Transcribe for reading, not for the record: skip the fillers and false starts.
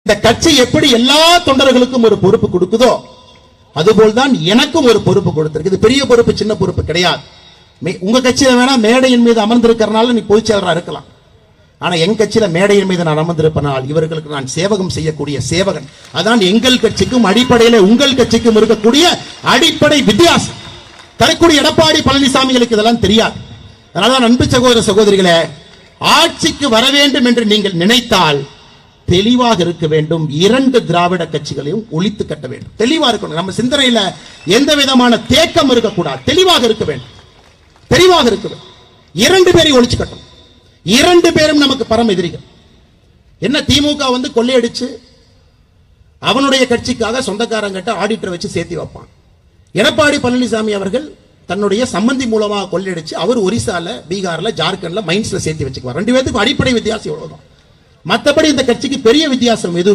இந்த கட்சி எப்படி எல்லா தொண்டர்களுக்கும் ஒரு பொறுப்பு கொடுக்குதோ அதுபோல்தான் எனக்கும் ஒரு பொறுப்பு கொடுத்திருக்கு. இது பெரிய பொறுப்பு சின்ன பொறுப்பு கிடையாது. உங்க கட்சியில வேணா மேடையின் மீது அமர்ந்திருக்கிறனால நீ பொதுச் செயலரா இருக்கலாம். ஆனா எங்க கட்சியில மேடையின் மீது நான் அமர்ந்திருப்பனால் இவர்களுக்கு நான் சேவகம் செய்யக்கூடிய சேவகன். அதான் எங்கள் கட்சிக்கும் அடிப்படையில உங்கள் கட்சிக்கும் இருக்கக்கூடிய அடிப்படை வித்தியாசம். தரக்கூடிய எடப்பாடி பழனிசாமிகளுக்கு இதெல்லாம் தெரியாது. அதனாலதான் அன்பு சகோதர சகோதரிகளே, ஆட்சிக்கு வர வேண்டும் என்று நீங்கள் நினைத்தால் தெளிவாக இருக்க வேண்டும். இரண்டு திராவிட கட்சிகளையும் ஒழித்து கட்ட வேண்டும். தெளிவா இருக்கணும். நம்ம சிந்தனையில எந்த விதமான தேக்கம் இருக்கக்கூடாது. தெளிவாக இருக்க வேண்டும். தெளிவாக இருக்க வேண்டும். இரண்டு பேரையும் ஒழிச்சு கட்டணும். இரண்டு பேரும் நமக்கு பரம் எதிரிகள். என்ன திமுக வந்து கொள்ளையடிச்சு அவனுடைய கட்சிக்காக சொந்தக்காரங்கிட்ட ஆடிட்டர் வச்சு சேர்த்து வைப்பான். எடப்பாடி பழனிசாமி அவர்கள் தன்னுடைய சம்பந்தி மூலமாக கொள்ளையடிச்சு அவர் ஒரிசால, பீகார்ல, ஜார்க்கண்ட்ல மைன்ஸ்ல சேர்த்து வச்சுக்குவார். ரெண்டு பேருக்கும் அடிப்படை வித்தியாசம் எவ்வளவுதான். மற்றபடி இந்த கட்சிக்கு பெரிய வித்தியாசம் எதுவும்